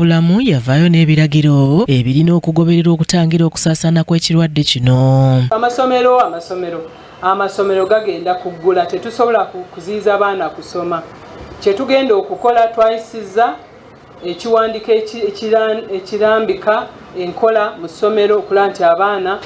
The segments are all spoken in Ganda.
bulamu yavaayo n'ebiragiro ebirina okugoberera okutangira okusaasaana kw'ekirwadde kino. Amasomero gagenda kuggula, tetusobola kuziyiza abaana kusoma. Kye tugenda okukola twayisiza ekiwandiiko ekirambika enkola mu ssomero okulaba nti abaana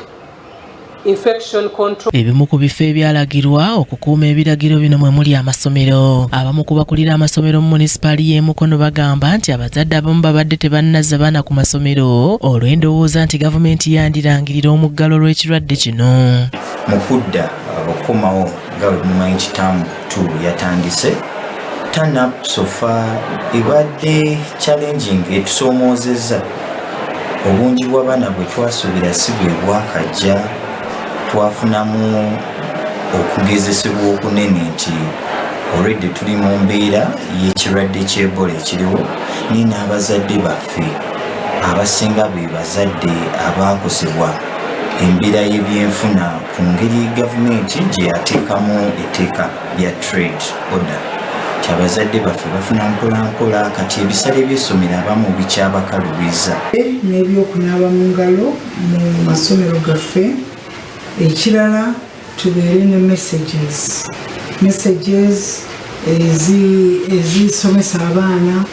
infection control. Ebimu ku bifo ebyalagirwa okukuuma ebiragiro bino mwe muli amasomero. Abamu ku bakulira amasomero mu munisipaali y'e Mukono bagamba nti abazadde abamu babadde tebannazza baana ku masomero olw'endowooza nti gavumenti yandirangirira omuggalo lw'ekirwadde kino. Mu kudda okukomawo nga bwe mumanyi nti term 2 yatandise, turn up so far ebadde challenging etusomoozezza. Obungi bw'abaana bwe twasuubira si bwe bwakajja. Twafunamu okugezesebwa okunene nti already tuli mu mbeera y'ekirwadde ky'Ebola ekiriwo, naye n'abazadde baffe abasinga be bazadde abaakosebwa embeera y'ebyenfuna ku ngeri gavumenti gye yateekamu etteeka lya trade order. Ti abazadde baffe bafuna mpolampola kati ebisale by'essomero abamu bikyabakalubiza. N'ebyokunaaba mu ngalo mu masomero gaffe. Ekirala tubeere ne messages ezisomesa abaana,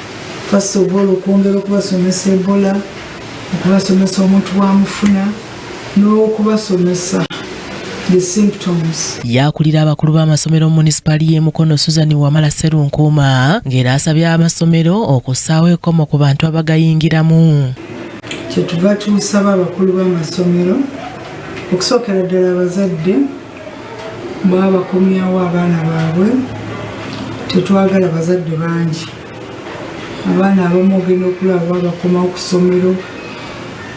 first of all okwongera okubasomesa Ebola, okubasomesa omuntu bw'amufuna n'okubasomesa the symptoms. Yakulira abakulu b'amasomero mu munisipaali y'e Mukono Susan Wamala Serunkuuma ng'era asabye amasomero okussaawo ekkomo ku bantu abagayingiramu. Kye tuva tusaba abakulu b'amasomero okusookera ddala abazadde babakomyawo abaana baabwe. Tetwagala bazadde bangi. Abaana abamu ogenda okulaba babakomawo ku ssomero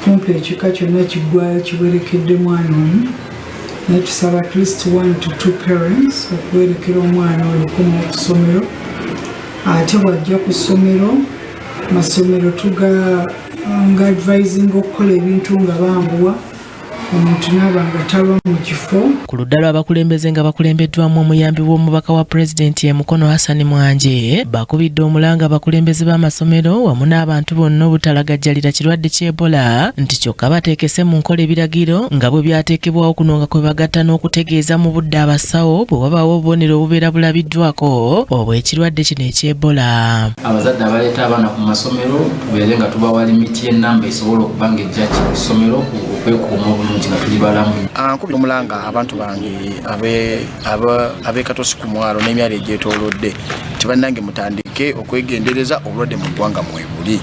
kumpi ekika kyonna kiggwayo kiwerekedde mwana omu, naye tusaba at least 1 to 2 parents okuwerekera omwana oyo okukomawo ku ssomero. Ate bw'ajja ku ssomero, masomero nga advising okukola ebintu nga bambuwa omuntu n'abanga talwa mu kifo. Ku ludda lw'abakulembeze nga bakulembeddwamu omuyambi w'omubaka wa pulezidenti e Mukono Hassan Mwanje bakubidde omulanga abakulembeze b'amasomero wamu n'abantu bonna obutalagajjalira kirwadde ky'Ebola nti kyokka bateekese mu nkola ebiragiro nga bwe byateekebwawo kuno nga kwe bagatta n'okutegeeza mu budde abasawo bwe wabaawo obubonero obubeera bulabiddwako obw'ekirwadde kino eky'Ebola. Abazadde abaleeta abaana ku masomero tubeere nga tubawa limiti y'ennamba esobola okuba ng'ejja ku ssomero okwekuuma obulungi nga tuli balamu. Nkubira omulanga abantu bange ab'ekatosi ku mwalo n'emyalo egyetoolodde nti bannange mutandike okwegendereza obulwadde mu ggwanga mwebuli.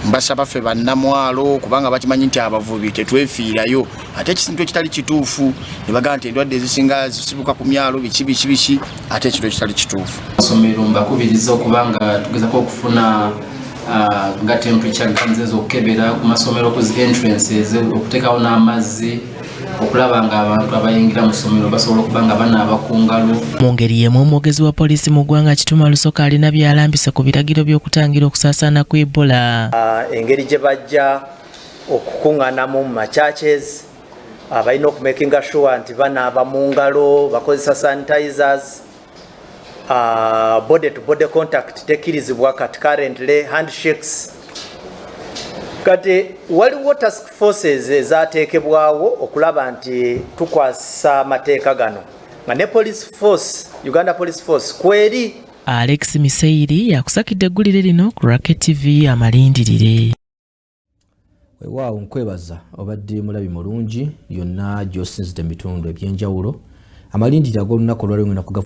Mbasaba ffe bannamwalo kubanga bakimanyi nti abavubi tetwefiirayo ate ekisintu ekitali kituufu ne bagamba nti endwadde ezisinga zisibuka ku myalo biki ate ekintu ekitali kituufu. Amasomero mbakubiriza okuba nga tugezako okufuna nga temperature guns ez'okukebera ku masomero ku zi entrances, okuteekawo n'amazzi okulaba nga abantu abayingira mu ssomero basobola okuba nga banaaba ku ngalo. Mu ngeri y'emu omwogezi wa poliisi mu ggwanga Kituma Lusoka alina byalambise ku biragiro by'okutangira okusaasaana ku Ebola. Engeri gye bajja okukuŋŋaanamu mu machurches balina okumakinga sure nti banaaba mu ngalo, bakozesa sanitizers. Body to body contact tekirizibwa kati currently handshakes. Kati waliwo task forces ezateekebwawo okulaba nti tukwasa amateeka gano nga ne police force, Uganda Police Force kweri. Alex Miseiri yakusakidde eggulire lino ku Racket TV amalindirire. Weewaawo nkwebaza obadde mulabi mulungi yonna gy'osinzidde mu bitundu ebyenjawulo. Amalindiro ag'olunaku olwaleero ngenda